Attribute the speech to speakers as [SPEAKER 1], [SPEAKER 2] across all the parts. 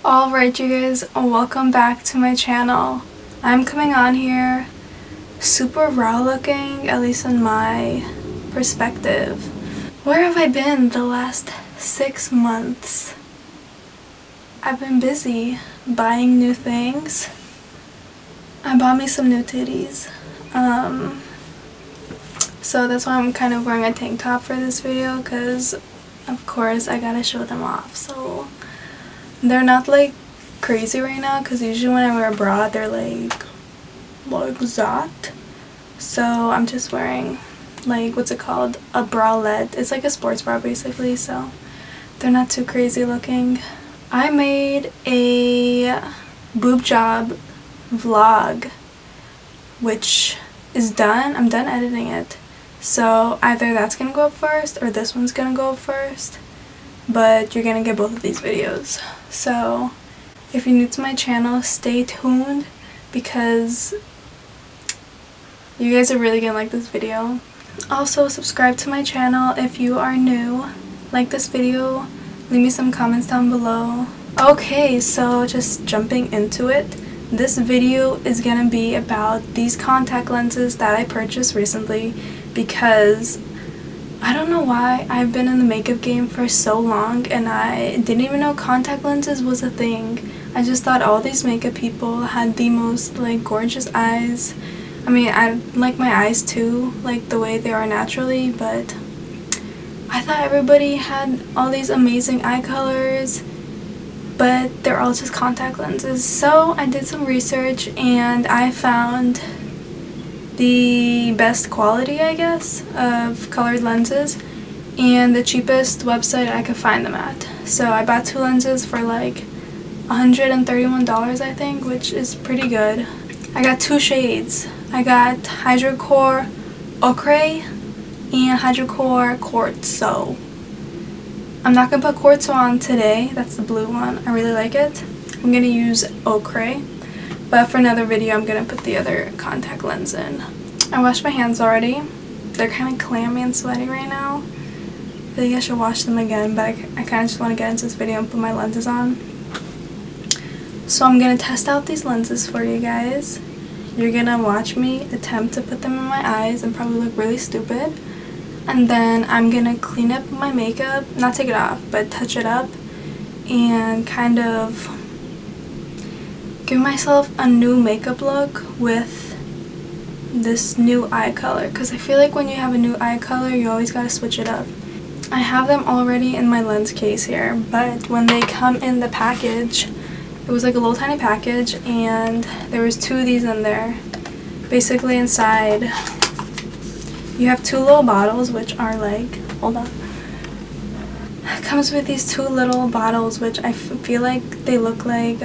[SPEAKER 1] Alright you guys, welcome back to my channel. I'm coming on here super raw looking, at least in my perspective. Where have I been the last 6 months? I've been busy buying new things. I bought me some new titties. So that's why I'm kind of wearing a tank top for this video, because of course I gotta show them off. So they're not like crazy right now, because usually when I wear a bra they're like that. So I'm just wearing like, what's it called, a bralette. It's like a sports bra basically, so they're not too crazy looking. I made a boob job vlog which is done. I'm done editing it, so either that's gonna go up first or this one's gonna go up first, but you're gonna get both of these videos. So if you're new to my channel, stay tuned because you guys are really gonna like this video. Also, subscribe to my channel if you are new. Like this video, leave me some comments down below. Okay, so just jumping into it. This video is gonna be about these contact lenses that I purchased recently, because I don't know why I've been in the makeup game for so long and I didn't even know contact lenses was a thing. I just thought all these makeup people had the most like gorgeous eyes. I mean, I like my eyes too, like the way they are naturally, but I thought everybody had all these amazing eye colors, but they're all just contact lenses. So I did some research and I found the best quality, I guess, of colored lenses and the cheapest website I could find them at. So I bought 2 lenses for like $131, I think, which is pretty good. I got 2 shades. I got Hidrocor Ocre and Hidrocor Quartzo. I'm not gonna put Quartzo on today. That's the blue one. I really like it. I'm gonna use Ocre, but for another video I'm gonna put the other contact lens in. I washed my hands already. They're kind of clammy and sweaty right now. I think I should wash them again, but I kind of just want to get into this video and put my lenses on. So I'm gonna test out these lenses for you guys. You're gonna watch me attempt to put them in my eyes and probably look really stupid. And then I'm gonna clean up my makeup, not take it off, but touch it up and kind of give myself a new makeup look with this new eye color, because I feel like when you have a new eye color you always gotta switch it up. I have them already in my lens case here, but when they come in the package, it was like a little tiny package and there was 2 of these in there. Basically inside you have 2 little bottles, which are like, hold on, it comes with these 2 little bottles which I feel like they look like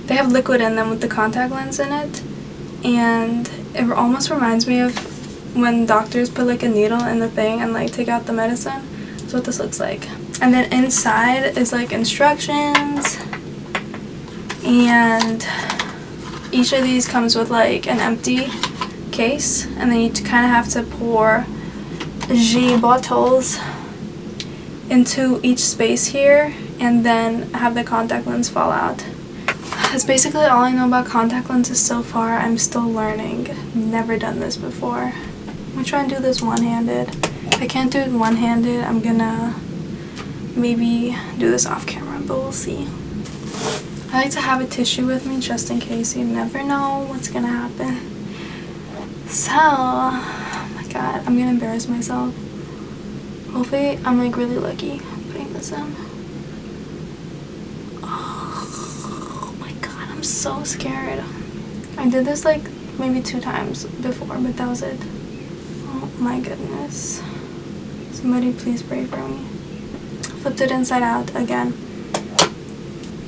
[SPEAKER 1] they have liquid in them with the contact lens in it, and it almost reminds me of when doctors put like a needle in the thing and like take out the medicine. That's what this looks like. And then inside is like instructions, and each of these comes with like an empty case, and then you kind of have to pour G bottles into each space here and then have the contact lens fall out. That's basically all I know about contact lenses so far. I'm still learning. Never done this before. I'm gonna try and do this one-handed. If I can't do it one-handed, I'm gonna maybe do this off camera, but we'll see. I like to have a tissue with me just in case. You never know what's gonna happen. So, oh my god, I'm gonna embarrass myself. Hopefully I'm like really lucky putting this in. Oh my god, I'm so scared. I did this like maybe 2 times before, but that was it. Oh my goodness. Somebody please pray for me. Flipped it inside out again.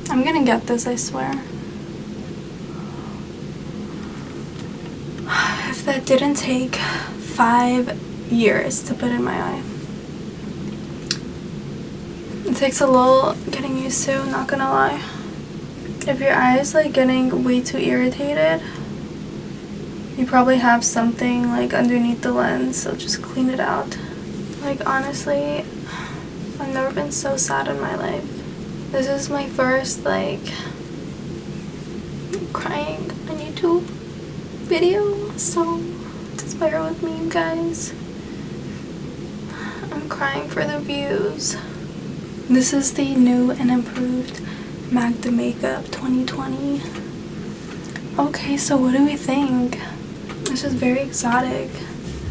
[SPEAKER 1] I'm gonna get this, I swear. If that didn't take 5 years to put in my eye. It takes a little getting used to, not gonna lie. If your eye is like getting way too irritated, you probably have something like underneath the lens, so just clean it out. Like honestly, I've never been so sad in my life. This is my first like crying on YouTube video, so just bear with me, you guys. I'm crying for the views. This is the new and improved MagdaMakeup 2020. Okay, so what do we think? This is very exotic.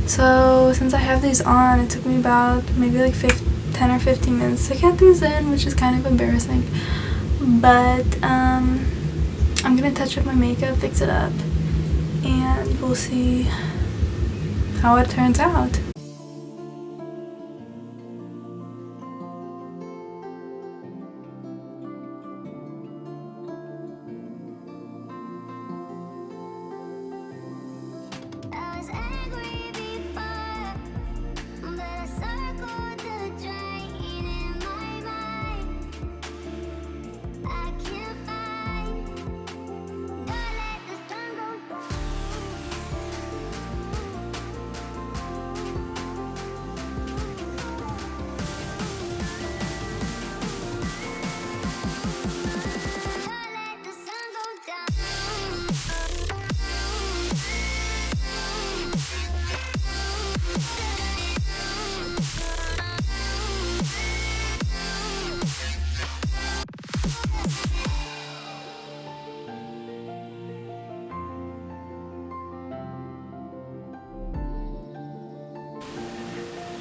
[SPEAKER 1] So since I have these on, it took me about maybe like 10 or 15 minutes to get these in, which is kind of embarrassing. But I'm gonna touch up my makeup, fix it up, and we'll see how it turns out.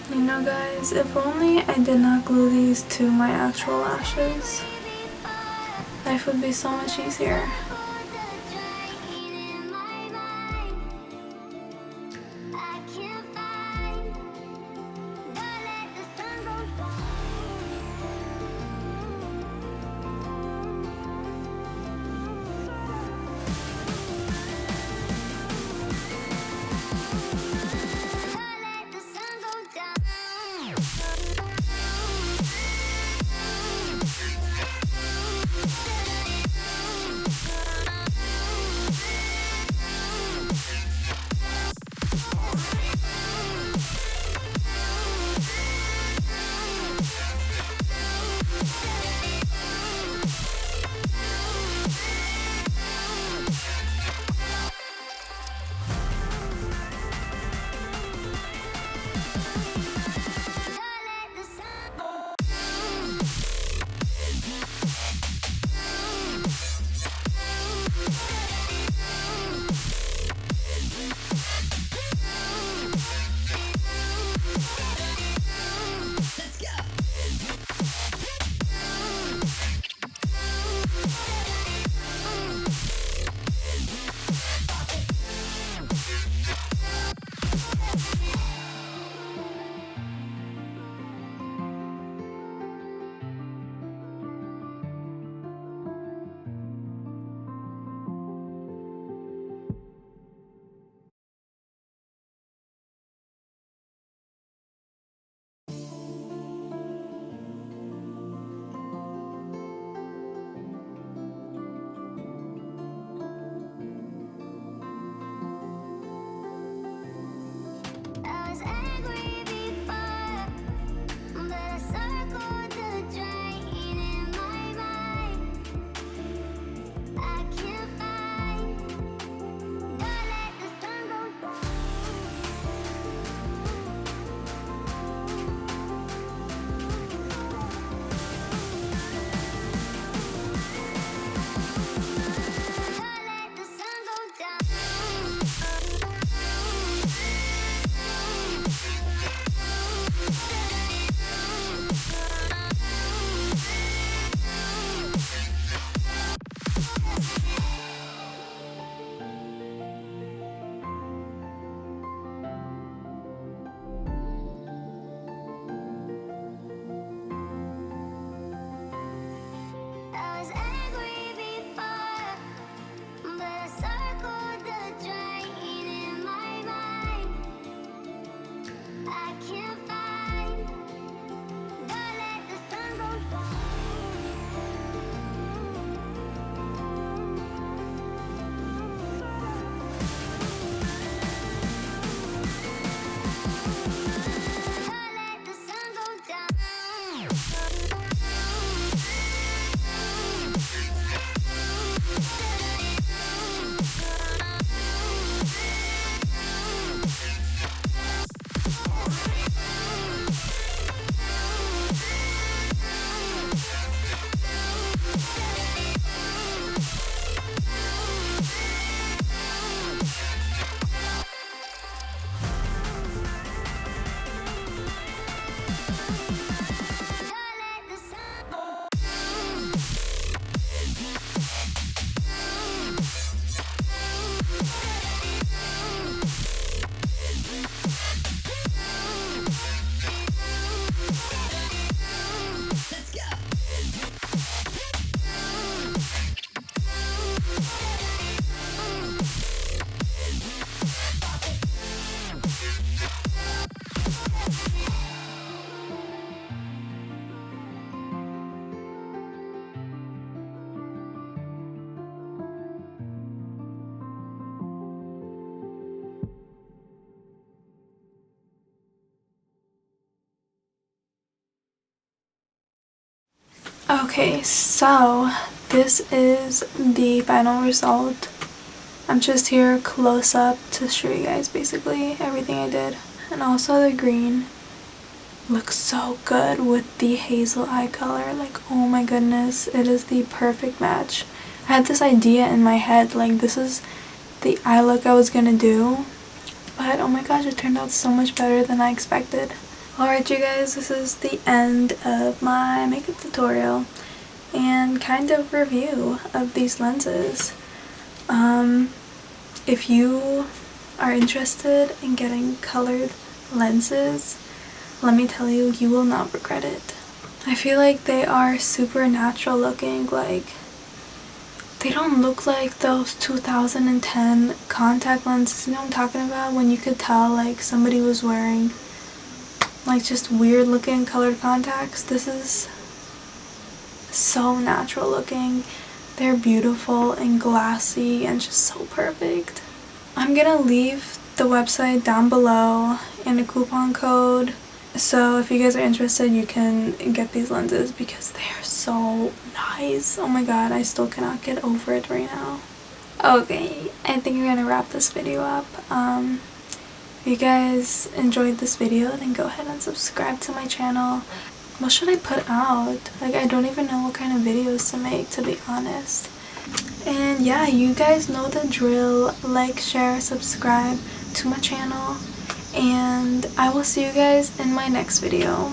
[SPEAKER 1] You know guys, if only I did not glue these to my actual lashes, life would be so much easier. Okay, so this is the final result. I'm just here close up to show you guys basically everything I did. And also the green looks so good with the hazel eye color. Like, oh my goodness, it is the perfect match. I had this idea in my head, like this is the eye look I was gonna do, but oh my gosh, it turned out so much better than I expected. Alright you guys, this is the end of my makeup tutorial and kind of review of these lenses. If you are interested in getting colored lenses, let me tell you, you will not regret it. I feel like they are super natural looking, like they don't look like those 2010 contact lenses, you know what I'm talking about? When you could tell like somebody was wearing like just weird looking colored contacts. This is so natural looking. They're beautiful and glassy and just so perfect. I'm gonna leave the website down below and a coupon code, so if you guys are interested you can get these lenses because they are so nice. Oh my god, I still cannot get over it right now. Okay, I think I'm gonna wrap this video up. If you guys enjoyed this video, then go ahead and subscribe to my channel. What should I put out? Like, I don't even know what kind of videos to make, to be honest. And yeah, you guys know the drill. Like, share, subscribe to my channel. And I will see you guys in my next video.